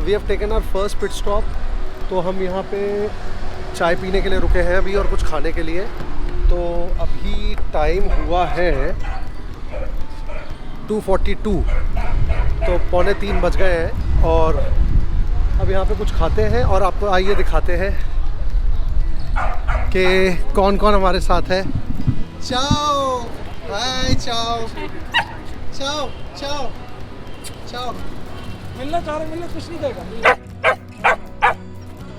We have taken our first pit stop. तो हम यहाँ पे चाय पीने के लिए रुके हैं अभी और कुछ खाने के लिए। तो अभी टाइम हुआ है 2:42, तो 2:45 बज गए हैं और अब यहाँ पे कुछ खाते हैं और आपको आइए दिखाते हैं कि कौन कौन हमारे साथ है। चाओ, हाय चाओ, चाओ चाओ चाओ, मिलना चाह रहे, मिलना कुछ नहीं देगा।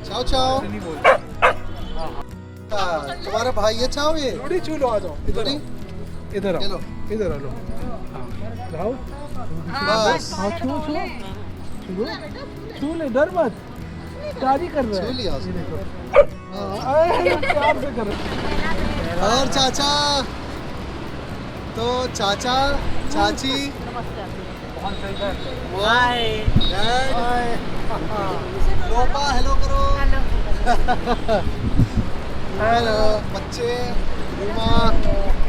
चाओ चाओ, तुम्हारा भाई है चाओ। ये रोटी छू लो, आ जाओ इधर ही, इधर आओ, चलो इधर आ लो। जाओ बस हाँ, छू छू छू ले, डर मत, तारी कर रहा छू है। लिया ये उसने। देखो, प्यार से कर रहे। और चाचा, तो चाचा चाची, हाय डैड, पापा हेलो करो, हेलो बच्चे, उमा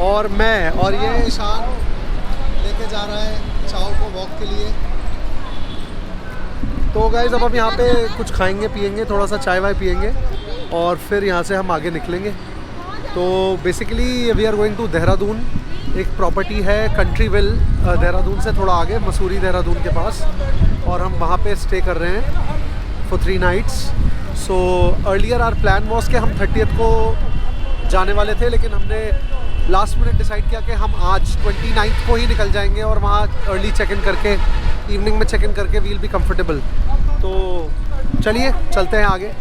और मैं, और ये ईशान लेके जा रहा है चाओ को वॉक के लिए। तो गाइस अब हम यहाँ पे कुछ खाएंगे पिएंगे, थोड़ा सा चाय वाय पिएंगे और फिर यहाँ से हम आगे निकलेंगे। तो basically we are going to Dehradun. एक प्रॉपर्टी है कंट्रीविल देहरादून से थोड़ा आगे, मसूरी देहरादून के पास, और हम वहाँ पे स्टे कर रहे हैं for 3 nights. So earlier our plan was कि हम 30th को जाने वाले थे, लेकिन हमने लास्ट मिनट डिसाइड किया कि हम आज 29th को ही निकल जाएंगे और वहाँ अर्ली चेक इन करके, इवनिंग में चेक इन करके वील बी कंफर्टेबल। तो चलिए चलते हैं आगे।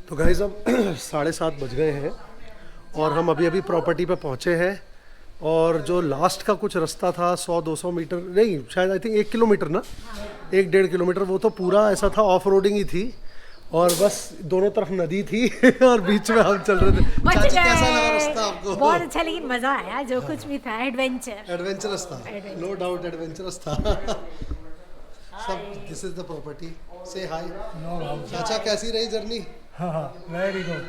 तो गाइस अब 7:30 बज गए हैं और हम अभी अभी प्रॉपर्टी पे पहुँचे हैं। और जो लास्ट का कुछ रास्ता था 100-200 मीटर नहीं, शायद आई थिंक 1 किलोमीटर ना, 1-1.5 किलोमीटर, वो तो पूरा ऐसा था, ऑफ रोडिंग ही थी और बस दोनों तरफ नदी थी और बीच में हम चल रहे थे। चाची कैसा लगा रास्ता आपको? बहुत अच्छा, लेकिन मजा आया, जो कुछ भी था एडवेंचरस था, नो डाउट एडवेंचरस था। सब दिस इज द प्रॉपर्टी, से हाय। चाचा कैसी रही जर्नी? हाँ, very good,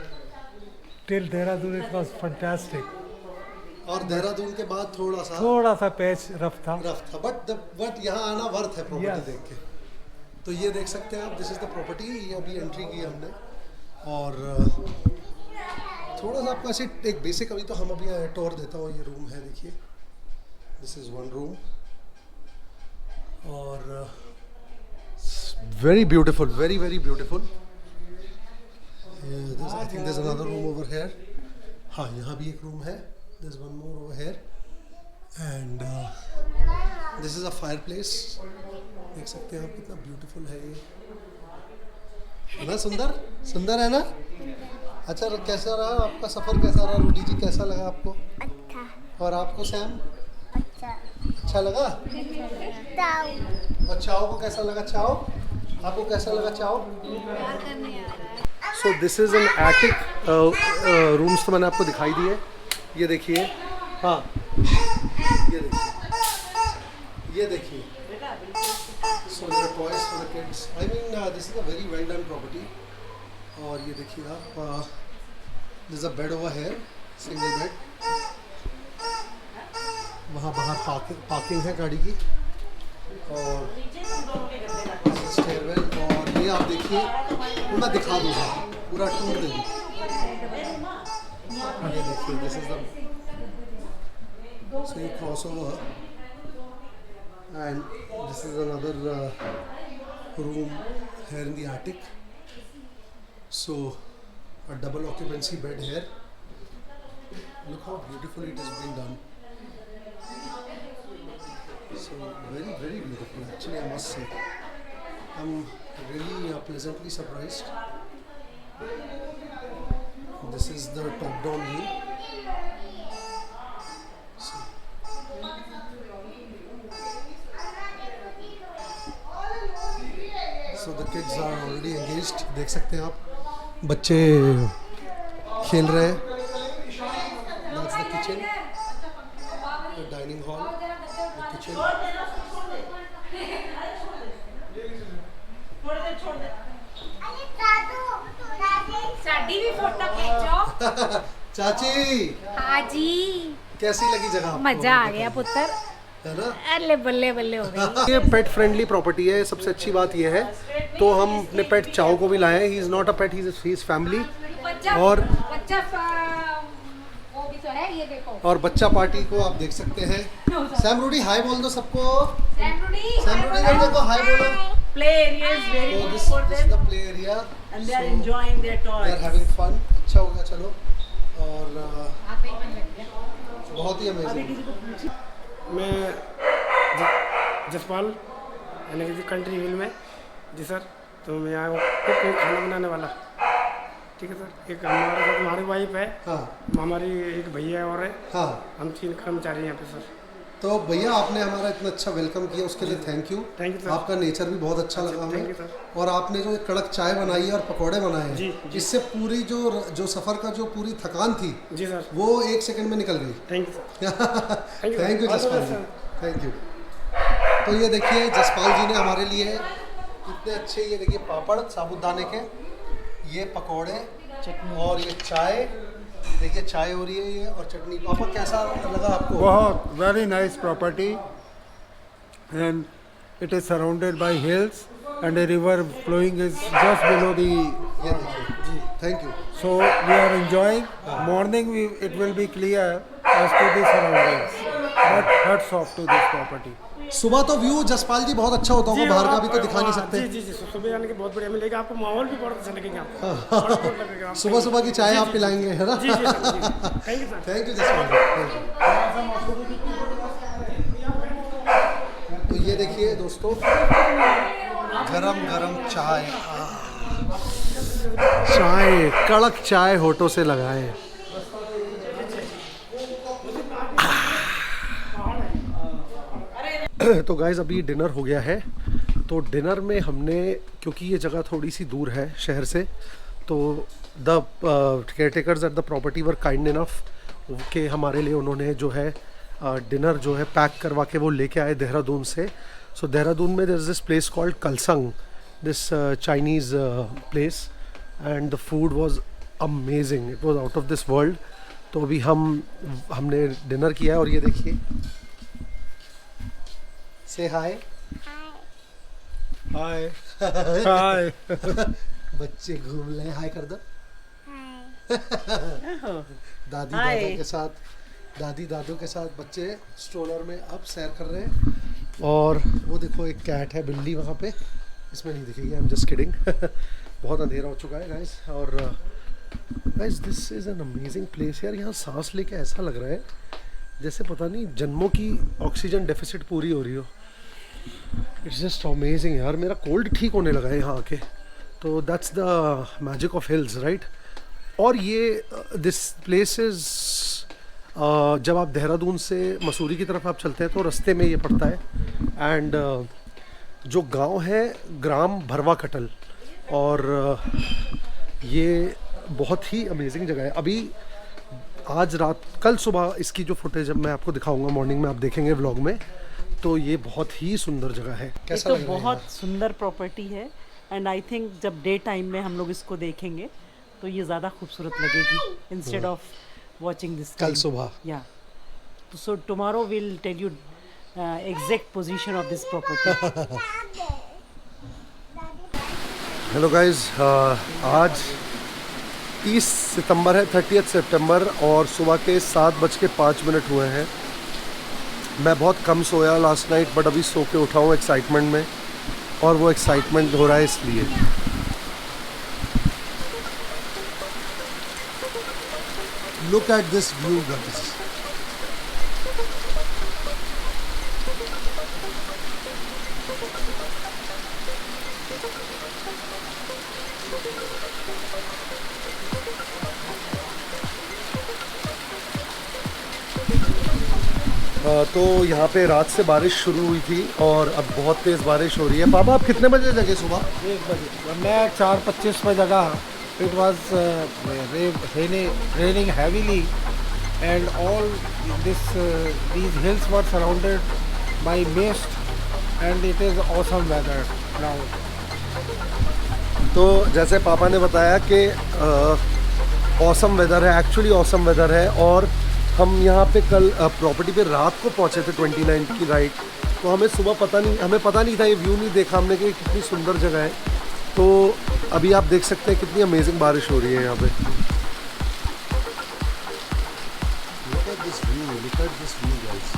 till Dehradun it was fantastic. और देहरादून के बाद थोड़ा सा पैच रफ था, बट यहाँ आना वर्थ है प्रॉपर्टी देख के। तो ये देख सकते हैं आप, दिस इज द प्रॉपर्टी। ये अभी एंट्री की हमने और थोड़ा सा आपको ऐसे एक बेसिक, अभी तो हम अभी टूर देता हूँ। ये रूम है, देखिए, दिस इज वन रूम और very beautiful, very very beautiful. I think there's another room over here. हाँ, यहाँ भी एक रूम है. There's one more over here. And this is a fireplace. देख सकते हैं आप कितना ब्यूटीफुल है ये. है ना सुंदर? सुंदर है ना? अच्छा, कैसा रहा आपका सफ़र? कैसा रहा रूडी जी? कैसा लगा आपको? अच्छा और आपको सैम? अच्छा अच्छा लगा? ताऊ और चाओ को कैसा लगा? चाओ आपको कैसा लगा? चाओ? So this is an attic. Rooms तो मैंने आपको दिखाई दिए. ये देखिए. हाँ, ये देखिए, ये देखिए. So there toys for the kids. I mean this is a very well done property. और ये देखिए आप, this a bed over here, single bed. वहाँ बाहर पार्किंग है गाड़ी की. और स्टेयरवेल. और ये आप देखिए, मैं दिखा दूँगा पूरा टूर दे दूँ. ये देखिए, this is the, so you cross over and this is another room here in the attic. So a double occupancy bed here. Look how beautifully it has been done. So very beautiful actually, I must say. I'm really pleasantly surprised. This is the top down view. See. So the kids are already engaged. देख सकते हैं आप, बच्चे खेल रहे हैं. That's the kitchen, the dining hall, the kitchen. Sari भी photo खींचो. चाची, हाँ जी, कैसी लगी जगह आपको? मजा आ गया पुत्र. है ना? अरे बल्ले बल्ले हो गई. ये पेट फ्रेंडली प्रॉपर्टी है. सबसे अच्छी बात ये है. तो हम अपने पेट चाओ को भी लाए हैं. He is not a pet, he is family. और बच्चा वो भी तो है, ये देखो. और बच्चा पार्टी को आप देख सकते हैं. सैम रूडी हाय बोल दो सबको. सैम रूडी देखो हाय बोलो. Play area is very तो good this for is them the play area. and they are enjoying their they are toys. Having fun. अच्छा होगा. चलो. और बहुत ही अमेजिंग. मैं जसपाल यानी कि कंट्री विल में जी सर. तो मैं यहाँ कुक खाना बनाने वाला. ठीक है सर. एक हमारे साथ हमारी वाइफ है. हाँ हमारी एक भैया और है. हाँ. हम 3 कर्मचारी हैं यहाँ पे सर. तो भैया आपने हमारा इतना अच्छा वेलकम किया, उसके लिए thank you. Thank you sir. आपका नेचर भी बहुत अच्छा लगा थैंक यू हमें. सर. और आपने जो कड़क चाय बनाई है और पकौड़े बनाए जी, हैं, जी. इससे पूरी जो सफ़र का जो पूरी थकान थी जी सर. वो 1 सेकंड में निकल गई. Thank you sir. Thank you Jaspal ji. Thank you. तो ये देखिए जसपाल जी ने हमारे लिए इतने अच्छे, ये देखिए पापड़ साबुदाने के, ये पकौड़े और ये चाय. देखिए चाय हो रही है ये, और चटनी. पापा कैसा लगा आपको? बहुत very nice property and it is surrounded by hills and a river flowing is just below the ये देखिए जी. Thank you. so we are enjoying. Morning it will be clear as to the surroundings, but hats off to this property. सुबह तो view Jaspal जी बहुत अच्छा होता होगा, बाहर का भी तो दिखा नहीं सकते. जी जी जी. सुबह आने के बहुत बढ़िया मिलेगा आपको. माहौल भी बहुत अच्छा लगेगा आपको. बड़ा good लगेगा आपको. सुबह सुबह की चाय आप पिलाएंगे, है ना? जी जी सर. जी. Thank you sir. Thank you Jaspal ji. तो ये देखिए दोस्तों, गरम गरम चाय. चाय, कड़क चाय होठों से लगाए. तो गाइज़ अभी डिनर हो गया है. तो डिनर में हमने, क्योंकि ये जगह थोड़ी सी दूर है शहर से, तो the care takers at the property were kind enough कि हमारे लिए उन्होंने जो है डिनर जो है पैक करवा के वो लेके आए देहरादून से. सो देहरादून में there is this place called Kalsang, this Chinese place, and the food was amazing. It was out of this world. तो अभी हमने डिनर किया है. और ये देखिए, से हाय. Hi. Hi. बच्चे घूम रहे हैं. हाय कर दो. दादी Hi. दादा के साथ, दादी दादू के साथ बच्चे स्ट्रोलर में अब सैर कर रहे हैं. और वो देखो एक कैट है, बिल्ली वहाँ पे. इसमें नहीं दिखेगी, आई एम जस्ट किडिंग. बहुत अंधेरा हो चुका है गाइस. और guys this is an amazing place यार। यहाँ सांस लेके ऐसा लग रहा है जैसे पता नहीं जन्मों की ऑक्सीजन डेफिसिट पूरी हो रही हो। इट्स जस्ट अमेजिंग यार। मेरा कोल्ड ठीक होने लगा है यहाँ आके। तो that's the magic of hills right. और ये दिस प्लेस इज़ जब आप देहरादून से मसूरी की तरफ आप चलते हैं तो रास्ते में ये पड़ता है। एंड जो गांव है ग्राम भरवा कटल, और ये बहुत ही अमेजिंग जगह है। अभी आज रात कल सुबह इसकी जो फुटेज मैं आपको दिखाऊंगा मॉर्निंग में, आप देखेंगे व्लॉग में। तो ये बहुत ही सुंदर जगह है। कैसा ये लग तो रहा है बहुत सुंदर प्रॉपर्टी है एंड आई थिंक जब डे टाइम में हम लोग इसको देखेंगे तो ये ज़्यादा खूबसूरत लगेगी इंस्टेड ऑफ वॉचिंग दिस कल सुबह। या so tomorrow will tell you exact position of this property. Hello guys, आज 30 सितंबर है, 30 सितंबर, और सुबह के 7:05 हुए हैं। मैं बहुत कम सोया लास्ट नाइट, बट अभी सो के उठा हूँ एक्साइटमेंट में, और वो एक्साइटमेंट हो रहा है इसलिए। Look at this view guys. तो यहाँ पे रात से बारिश शुरू हुई थी और अब बहुत तेज़ बारिश हो रही है। पापा आप कितने बजे जगे सुबह? 1 बजे। मैं 4:25 पे जगा। It was raining heavily and all these hills were surrounded by mist and it is awesome weather now. तो जैसे पापा ने बताया कि ऑसम वेदर है, एक्चुअली ऑसम वेदर है। और हम यहाँ पे कल प्रॉपर्टी पे रात को पहुँचे थे 29 की राइट। तो हमें सुबह हमें पता नहीं था, ये व्यू नहीं देखा हमने कि कितनी सुंदर जगह है। तो अभी आप देख सकते हैं कितनी अमेजिंग बारिश हो रही है यहाँ पे। Look at this view guys.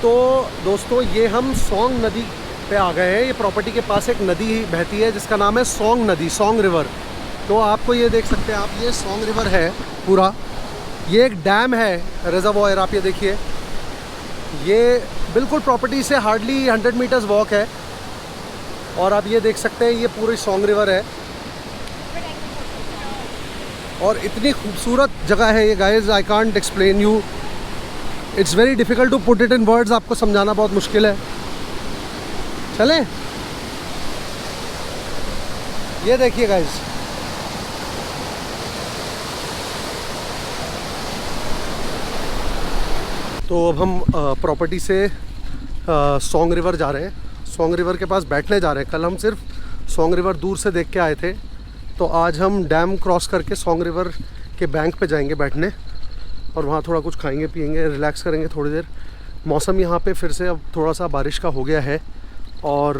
तो दोस्तों ये हम सोंग नदी पे आ गए हैं। ये प्रॉपर्टी के पास एक नदी बहती है जिसका नाम है सोंग नदी, सोंग रिवर। तो आपको ये देख सकते हैं आप, ये सोंग रिवर है पूरा। ये एक डैम है, रिजर्वॉयर, आप ये देखिए। ये बिल्कुल प्रॉपर्टी से हार्डली 100 मीटर्स वॉक है। और आप ये देख सकते हैं ये पूरी सोंग रिवर है और इतनी खूबसूरत जगह है ये guys, I can't explain you. It's very difficult to put it in words, आपको समझाना बहुत मुश्किल है। चलें, ये देखिए गाइस, तो अब हम प्रॉपर्टी से सोंग रिवर जा रहे हैं। सोंग रिवर के पास बैठने जा रहे हैं। कल हम सिर्फ सोंग रिवर दूर से देख के आए थे, तो आज हम डैम क्रॉस करके सोंग रिवर के बैंक पे जाएंगे बैठने, और वहाँ थोड़ा कुछ खाएंगे पिएंगे, रिलैक्स करेंगे थोड़ी देर। मौसम यहाँ पे फिर से अब थोड़ा सा बारिश का हो गया है और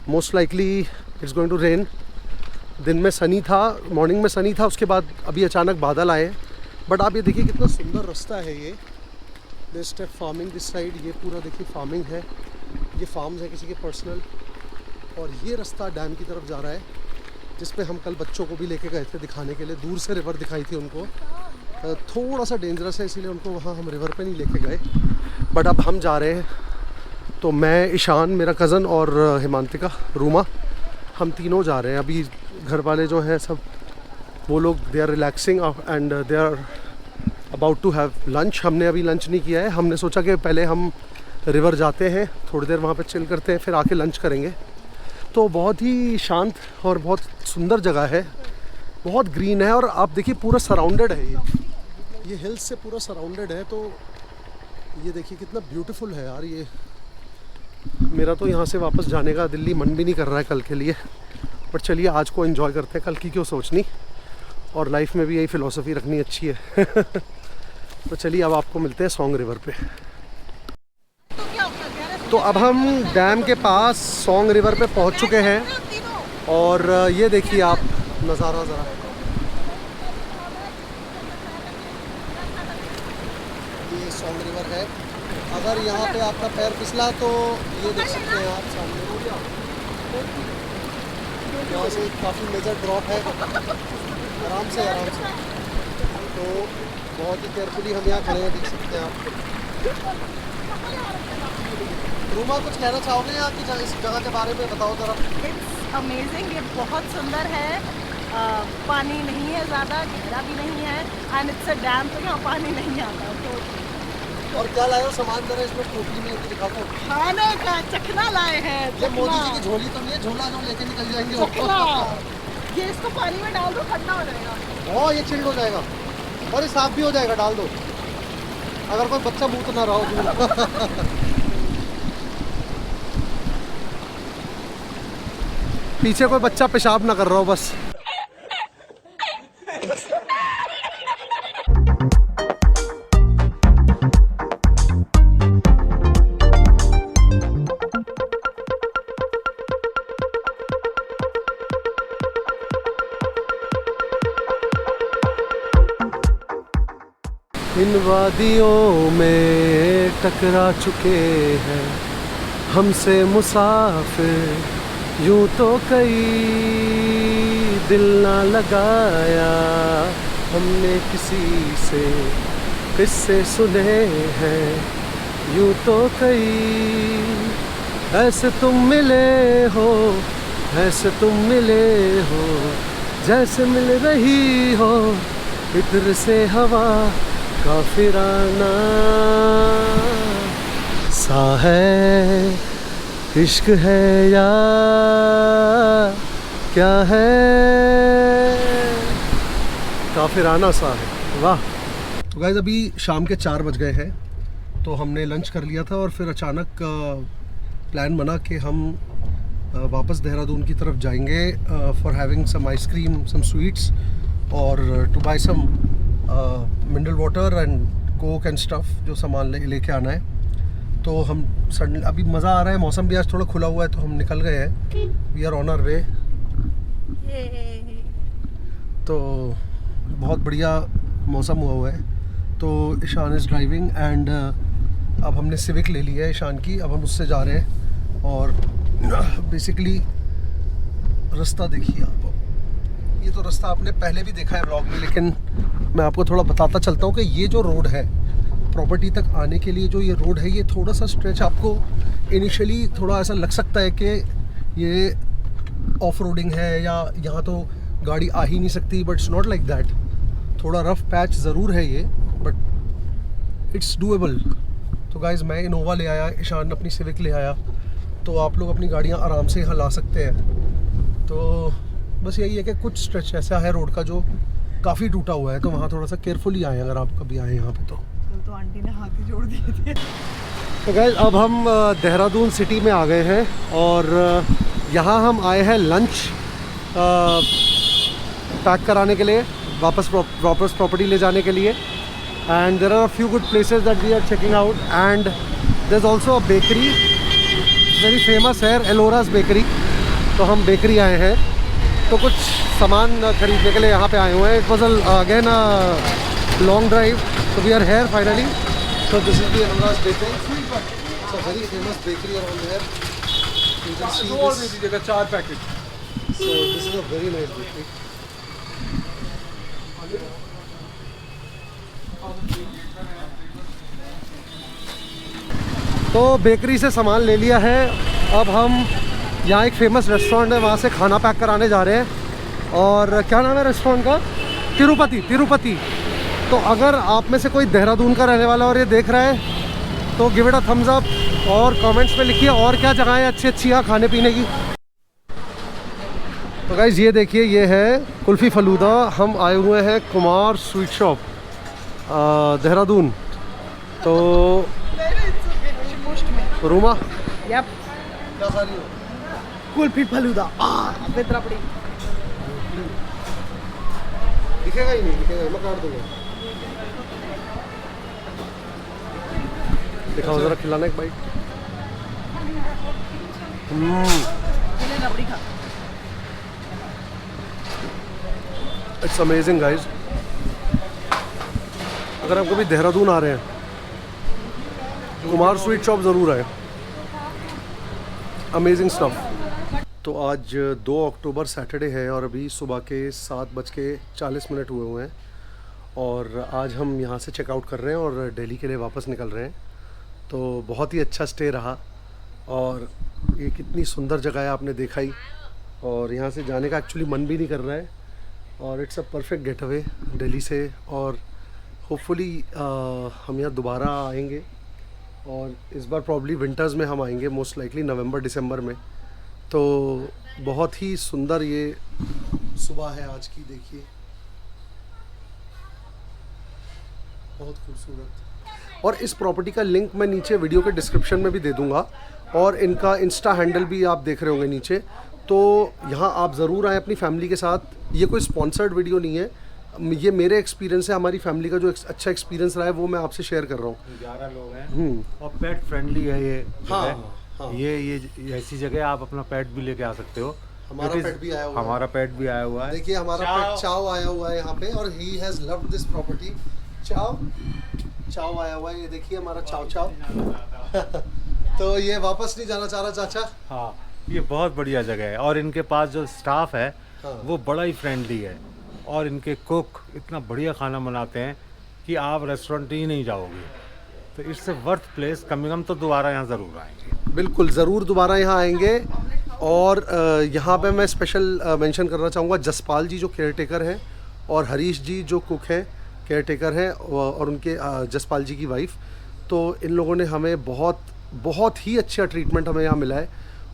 most likely it's going to rain. दिन में सनी था, मॉर्निंग में सनी था, उसके बाद अभी अचानक बादल आए। बट आप ये देखिए कितना सुंदर रास्ता है ये। This step farming this side, ये पूरा देखिए फार्मिंग है, ये फार्म्स है किसी के पर्सनल। और ये रास्ता डैम की तरफ जा रहा है जिस पे हम कल बच्चों को भी लेके गए थे दिखाने के लिए। दूर से रिवर दिखाई थी उनको, थोड़ा सा डेंजरस है इसीलिए उनको वहाँ हम रिवर पे नहीं लेके गए। बट अब हम जा रहे हैं, तो मैं, ईशान, मेरा कज़न और हिमांतिका, रूमा, हम तीनों जा रहे हैं। अभी घर वाले जो हैं सब वो लोग they are relaxing and they are about to have lunch. हमने अभी लंच नहीं किया है, हमने सोचा कि पहले हम रिवर जाते हैं, थोड़ी देर वहाँ पे चिल करते हैं, फिर आके लंच करेंगे। तो बहुत ही शांत और बहुत सुंदर जगह है, बहुत ग्रीन है। और आप देखिए पूरा सराउंडेड है, ये हिल्स से पूरा सराउंडेड है। तो ये देखिए कितना ब्यूटीफुल है यार ये। मेरा तो यहाँ से वापस जाने का दिल्ली मन भी नहीं कर रहा है कल के लिए, पर चलिए आज को एंजॉय करते हैं, कल की क्यों सोचनी। और लाइफ में भी यही फ़िलॉसफी रखनी अच्छी है। तो चलिए अब आपको मिलते हैं सोंग रिवर पे। तो अब हम डैम के पास सोंग रिवर पे पहुंच चुके हैं और ये देखिए आप नज़ारा ज़रा। ये सोंग रिवर है। अगर यहाँ पे आपका पैर फिसला तो ये देख सकते हैं आप सामने, यहाँ से काफ़ी मेजर ड्रॉप है। आराम से तो बहुत ही केयरफुली हम यहाँ खड़े हैं, देख सकते हैं आप। रूमा कुछ कहना चाहोगे यहाँ की इस जगह के बारे में बताओ जरा। इट्स अमेजिंग, ये बहुत सुंदर है। पानी नहीं है ज़्यादा, गहरा भी नहीं है एंड इट्स अ डैम, तो यहाँ पानी नहीं आता। तो और क्या लाए हो सामान जरा इसमें टोकरी में लेके दिखाओ। खाने का चखना लाए हैं। ये मोदी जी की झोली तो नहीं है, झोला जो लेके निकल जाएंगे। ये इसको पानी में डाल दो, ठंडा हो जाएगा। ओ ये चिल्ड हो जाएगा और ये साफ भी हो जाएगा, डाल दो। अगर कोई बच्चा मुँह तो ना रहा हो। पीछे कोई बच्चा पेशाब ना कर रहा हो बस। इन वादियों में टकरा चुके हैं हमसे मुसाफिर, यूं तो कई दिल ना लगाया हमने किसी से, किस्से सुने हैं यूं तो कई। ऐसे तुम मिले हो, ऐसे तुम मिले हो, जैसे मिल रही हो इधर से हवा काफिराना सा है। इश्क है या क्या है, काफिराना सा है। वाह। तो गाइस अभी शाम के 4 बज गए हैं, तो हमने लंच कर लिया था और फिर अचानक प्लान बना कि हम वापस देहरादून की तरफ जाएंगे for having some ice cream, some sweets और to buy some mineral water and coke and stuff, जो सामान लेके आना है। तो हम सडनली, अभी मज़ा आ रहा है, मौसम भी आज थोड़ा खुला हुआ है, तो हम निकल गए हैं। We are on our way. तो बहुत बढ़िया मौसम हुआ है। तो ईशान इज़ ड्राइविंग एंड अब हमने सिविक ले ली है ईशान की, अब हम उससे जा रहे हैं। और बेसिकली रास्ता देखिए आप, ये तो रास्ता आपने पहले भी देखा है व्लॉग में, लेकिन मैं आपको थोड़ा बताता चलता हूँ कि ये जो रोड है प्रॉपर्टी तक आने के लिए, जो ये रोड है, ये थोड़ा सा स्ट्रेच आपको इनिशियली थोड़ा ऐसा लग सकता है कि ये ऑफ रोडिंग है या यहाँ तो गाड़ी आ ही नहीं सकती, but it's not like that. थोड़ा रफ पैच ज़रूर है ये, बट इट्स डूएबल। तो गाइज़ मैं इनोवा ले आया, ईशान अपनी सिविक ले आया, तो आप लोग अपनी गाड़ियाँ आराम से यहाँ ला सकते हैं। तो बस यही है कि कुछ स्ट्रेच ऐसा है रोड का जो काफ़ी टूटा हुआ है, तो वहाँ थोड़ा सा केयरफुली आए अगर आप कभी आए यहाँ पे। तो आंटी ने हाथ ही जोड़ दिए थे। तो गाइस अब हम देहरादून सिटी में आ गए हैं और यहाँ हम आए हैं लंच पैक कराने के लिए, वापस प्रॉपर्टी ले जाने के लिए। And there are a few good places that we are checking out and there is also a bakery, very famous है, एलोरास बेकरी। तो हम बेकरी आए हैं, तो कुछ सामान खरीदने के लिए यहाँ पे आए हुए हैं। It was again a long drive, so we are here finally. So this is the Elora's bakery. It's a very famous bakery around here. You can see this. 4 packets. So this is a very nice bakery. तो bakery से सामान ले लिया है। अब हम यहाँ एक फेमस रेस्टोरेंट है, वहाँ से खाना पैक कराने जा रहे हैं। और क्या नाम है रेस्टोरेंट का? तिरुपति। तो अगर आप में से कोई देहरादून का रहने वाला और ये देख रहा है तो give it a thumbs up और कमेंट्स में लिखिए और क्या जगह है अच्छी यहाँ खाने पीने की। तो गाइज ये देखिए, ये है कुल्फ़ी फ़लूदा। हम आए हुए हैं कुमार स्वीट शॉप देहरादून। तो रूमा Yep. क्या खा रही हो? कुल्फी फलूदा विद रबड़ी। दिखेगा ही नहीं, दिखेगा, मैं काट दूंगा। दिखाओ ज़रा, खिलाना एक बाइट। रबड़ी खा। It's amazing guys. अगर आप कभी देहरादून आ रहे हैं, कुमार स्वीट शॉप ज़रूर आए। Amazing stuff. तो आज 2 अक्टूबर सैटरडे है और अभी सुबह के 7:40 हुए हुए हैं और आज हम यहाँ से चेकआउट कर रहे हैं और दिल्ली के लिए वापस निकल रहे हैं। तो बहुत ही अच्छा स्टे रहा और ये कितनी सुंदर जगह है, आपने देखा ही। और यहाँ से जाने का एक्चुअली मन भी नहीं कर रहा है और it's a perfect get away Delhi से। और होपफुली हम यहाँ दोबारा आएंगे और इस बार प्रॉब्ली विंटर्स में हम आएंगे, मोस्ट लाइकली नवंबर दिसंबर में। तो बहुत ही सुंदर ये सुबह है आज की, देखिए बहुत खूबसूरत। और इस प्रॉपर्टी का लिंक मैं नीचे वीडियो के डिस्क्रिप्शन में भी दे दूंगा और इनका इंस्टा हैंडल भी आप देख रहे होंगे नीचे। तो यहाँ आप ज़रूर आएँ अपनी फैमिली के साथ। ये कोई स्पॉन्सर्ड वीडियो नहीं है, ये मेरे एक्सपीरियंस है, हमारी फैमिली का जो अच्छा एक्सपीरियंस रहा है वो मैं आपसे शेयर कर रहा हूँ। 11 लोग हैं और पेट फ्रेंडली है ये जगह। ये ऐसी जगह आप अपना पेट भी लेके आ सकते हो। हमारा पेट भी आया हुआ है। हमारा पेट भी आया हुआ है। देखिए हमारा पेट चाव आया हुआ है यहाँ पे और he has loved this property. चाव चाव आया हुआ है, ये देखिए हमारा चाव चाव। तो ये वापस नहीं जाना चाह रहा चाचा। हाँ, ये बहुत बढ़िया जगह है और इनके पास जो स्टाफ है हाँ। वो बड़ा ही फ्रेंडली है और इनके कुक इतना बढ़िया खाना बनाते हैं कि आप रेस्टोरेंट ही नहीं जाओगे। तो इट्स ए वर्थ प्लेस, कम से कम तो दोबारा यहाँ ज़रूर आएंगे। बिल्कुल ज़रूर दोबारा यहाँ आएंगे। और यहाँ पे मैं स्पेशल मेंशन करना चाहूँगा जसपाल जी जो केयर टेकर हैं और हरीश जी जो कुक हैं, केयर टेकर हैं, और उनके जसपाल जी की वाइफ। तो इन लोगों ने हमें बहुत ही अच्छा ट्रीटमेंट हमें यहाँ मिला है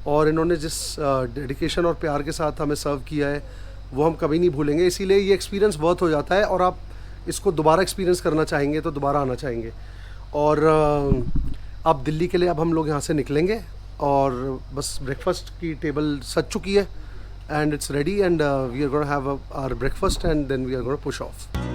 और इन्होंने जिस डेडिकेशन और प्यार के साथ हमें सर्व किया है वो हम कभी नहीं भूलेंगे। इसीलिए ये एक्सपीरियंस वर्थ हो जाता है और आप इसको दोबारा एक्सपीरियंस करना चाहेंगे तो दोबारा आना चाहेंगे। और अब दिल्ली के लिए अब हम लोग यहाँ से निकलेंगे और बस ब्रेकफास्ट की टेबल सज चुकी है and it's ready and we are gonna have our breakfast and then we are gonna push of.